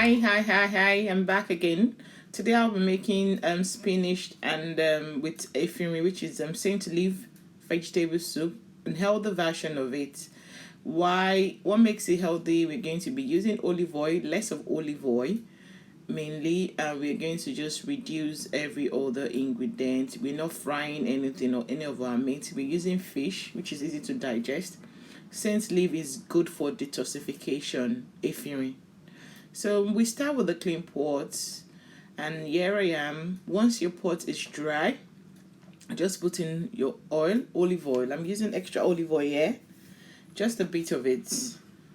Hi. I'm back again. Today I'll be making spinach and with efiri, which is saint leaf vegetable soup, and healthy version of it. Why? What makes it healthy? We're going to be using olive oil, less of olive oil mainly. We're going to just reduce every other ingredient. We're not frying anything or any of our meat. We're using fish, which is easy to digest. Saint leaf is good for detoxification. Efiri. So we start with the clean pot, and here I am. Once your pot is dry, just put in your oil, olive oil. I'm using extra olive oil here, just a bit of it,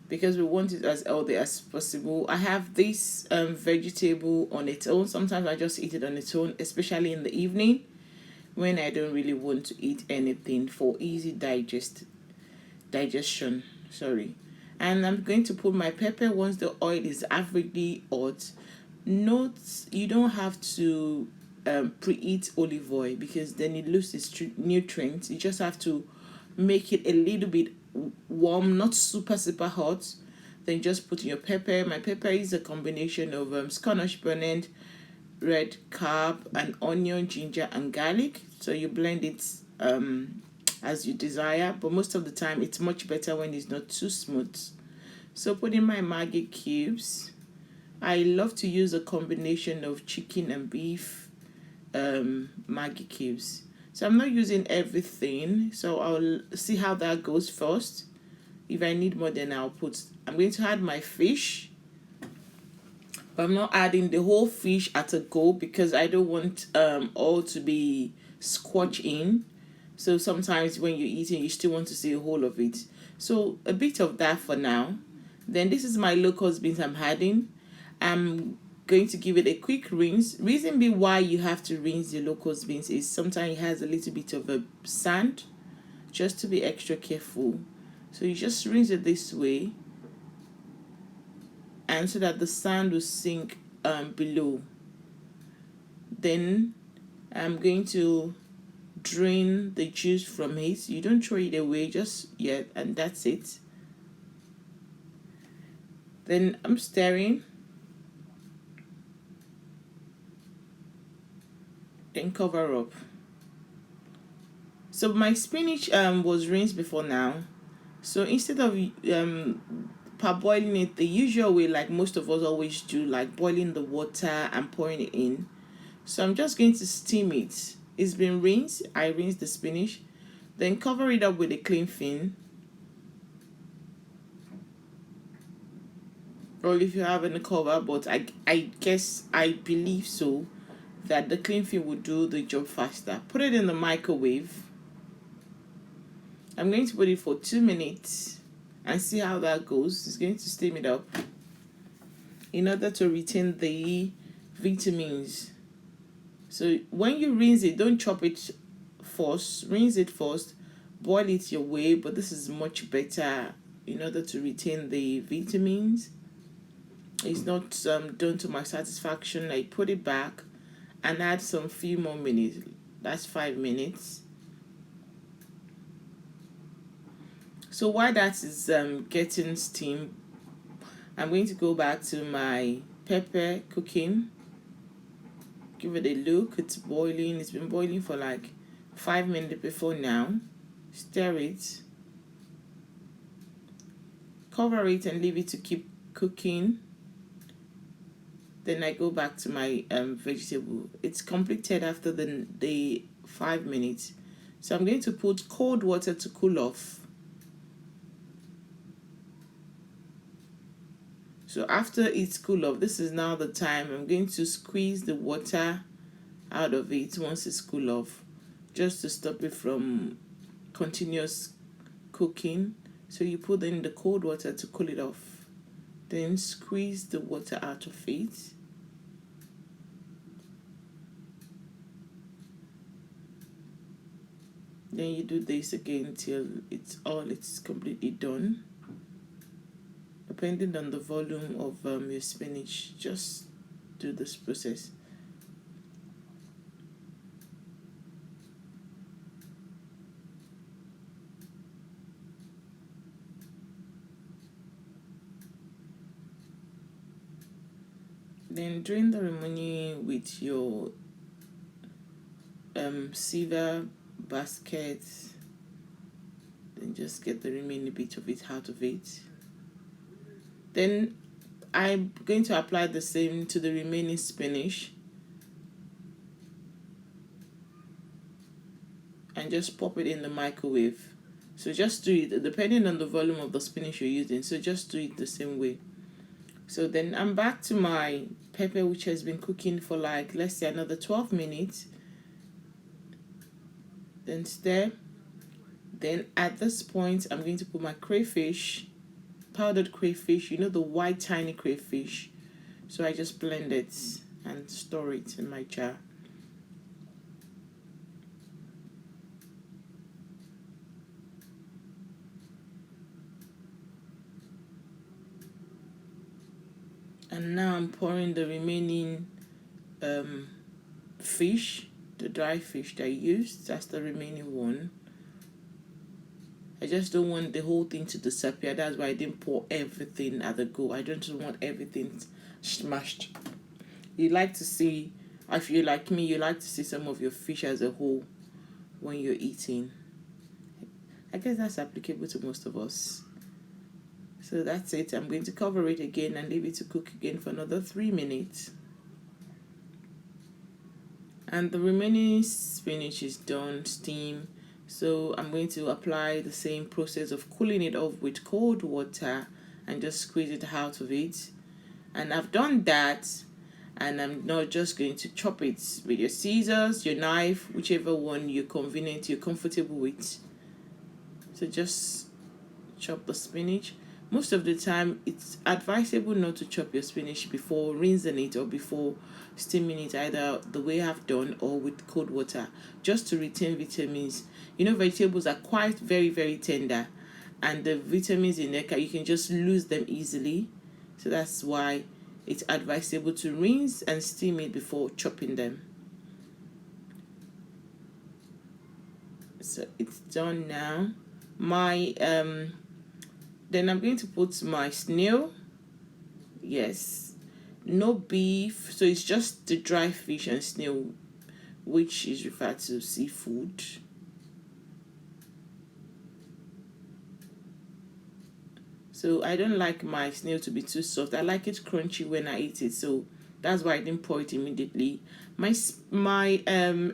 because we want it as healthy as possible. I have this vegetable on its own. Sometimes I just eat it on its own, especially in the evening when I don't really want to eat anything for easy digestion. Sorry. And I'm going to put my pepper once the oil is averagely hot. Note you don't have to preheat olive oil because then it loses nutrients. You just have to make it a little bit warm, not super hot. Then just put in your pepper. My pepper is a combination of Spinach bonnet, red carb, and onion, ginger, and garlic. So you blend it as you desire, but most of the time it's much better when it's not too smooth. So put in my Maggi cubes. I love to use a combination of chicken and beef Maggi cubes. So I'm not using everything, so I'll see how that goes first. If I need more, then I'm going to add my fish, but I'm not adding the whole fish at a go because I don't want all to be squashed in. So sometimes when you're eating, you still want to see a whole of it. So a bit of that for now. Then this is my locust beans I'm adding. I'm going to give it a quick rinse. Reason being why you have to rinse the locust beans is sometimes it has a little bit of a sand, just to be extra careful. So you just rinse it this way, and so that the sand will sink below. Then I'm going to drain the juice from it. You don't throw it away just yet, and that's it. Then I'm stirring, then cover up. So my spinach was rinsed before now. So instead of parboiling it the usual way, like most of us always do, like boiling the water and pouring it in, so I'm just going to steam it. It's been rinsed. I rinsed the spinach, then cover it up with a cling film, or if you have any cover, but I guess I believe so that the cling film will do the job faster. Put it in the microwave. I'm going to put it for 2 minutes and see how that goes. It's going to steam it up in order to retain the vitamins. So when you rinse it, don't chop it first. Rinse it first, boil it your way, but this is much better in order to retain the vitamins. It's not done to my satisfaction. I put it back and add some few more minutes. That's 5 minutes. So while that is getting steam, I'm going to go back to my pepper cooking. Give it a look. It's boiling. It's been boiling for like 5 minutes before now. Stir it. Cover it and leave it to keep cooking. Then I go back to my vegetable. It's completed after the 5 minutes. So I'm going to put cold water to cool off. So after it's cool off, this is now the time I'm going to squeeze the water out of it once it's cool off, just to stop it from continuous cooking. So you put in the cold water to cool it off, then squeeze the water out of it. Then you do this again till it's completely done. Depending on the volume of your spinach, just do this process. Then drain the remaining with your silver basket. Then just get the remaining bit of it out of it. Then I'm going to apply the same to the remaining spinach and just pop it in the microwave. So just do it depending on the volume of the spinach you're using. So just do it the same way. So then I'm back to my pepper, which has been cooking for like, let's say, another 12 minutes. Then stir. Then at this point, I'm going to put my crayfish, powdered crayfish, you know, the white tiny crayfish. So I just blend it and store it in my jar. And now I'm pouring the remaining fish, the dry fish that I used. That's the remaining one. I just don't want the whole thing to disappear. That's why I didn't pour everything at the go. I don't want everything smashed. You like to see, if you're like me, you like to see some of your fish as a whole when you're eating. I guess that's applicable to most of us. So that's it. I'm going to cover it again and leave it to cook again for another 3 minutes. And the remaining spinach is done, steam. So I'm going to apply the same process of cooling it off with cold water and just squeeze it out of it. And I've done that, and I'm not just going to chop it with your scissors, your knife, whichever one you're convenient, you're comfortable with. So just chop the spinach. Most of the time, it's advisable not to chop your spinach before rinsing it or before steaming it, either the way I've done or with cold water, just to retain vitamins. You know, vegetables are quite very, very tender, and the vitamins in there, you can just lose them easily. So that's why it's advisable to rinse and steam it before chopping them. So it's done now. My then I'm going to put my snail. Yes, no beef, so it's just the dry fish and snail, which is referred to seafood. So I don't like my snail to be too soft. I like it crunchy when I eat it, so that's why I didn't pour it immediately. My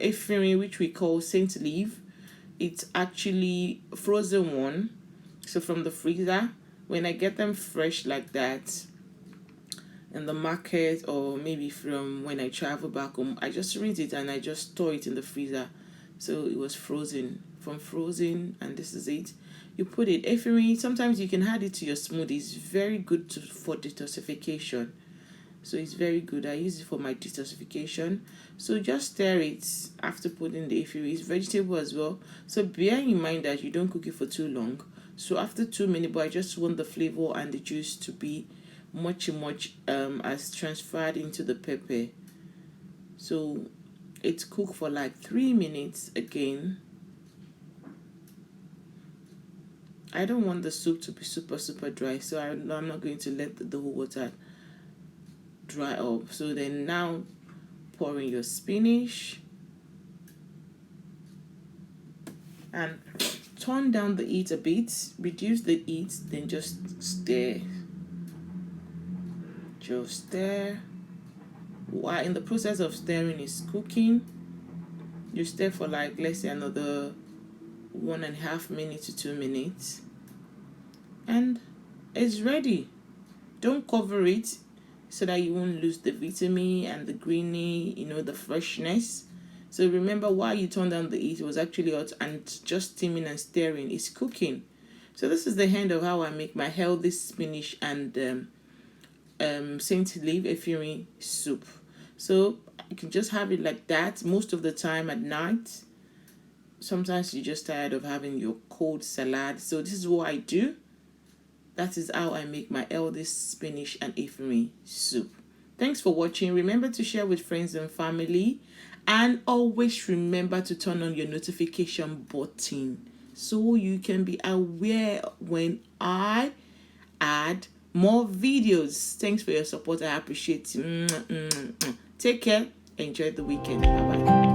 ephraim, which we call saint leaf, it's actually frozen one. So from the freezer, when I get them fresh like that in the market, or maybe from when I travel back home, I just rinse it and I just store it in the freezer. So it was frozen, from frozen, and this is it. You put it, ephraim, sometimes you can add it to your smoothies. Very good for detoxification. So it's very good. I use it for my detoxification. So just stir it after putting the ephraim. It's vegetable as well. So bear in mind that you don't cook it for too long. So after 2 minutes, but I just want the flavor and the juice to be much as transferred into the pepper. So it's cooked for like 3 minutes again. I don't want the soup to be super dry, so I'm not going to let the whole water dry up. So then now pour in your spinach and turn down the heat a bit, reduce the heat, then just stir. Just stir. While in the process of stirring is cooking, you stir for like, let's say, another 1.5 minutes to 2 minutes, and it's ready. Don't cover it so that you won't lose the vitamin and the greeny, the freshness. So remember, while you turn down the heat, it was actually hot, and just steaming and stirring is cooking. So this is the end of how I make my healthy spinach and saint leaf ephraim soup. So you can just have it like that most of the time at night. Sometimes you're just tired of having your cold salad. So this is what I do. That is how I make my healthy spinach and ephraim soup. Thanks for watching. Remember to share with friends and family. And always remember to turn on your notification button so you can be aware when I add more videos. Thanks for your support. I appreciate it. Take care. Enjoy the weekend. Bye bye.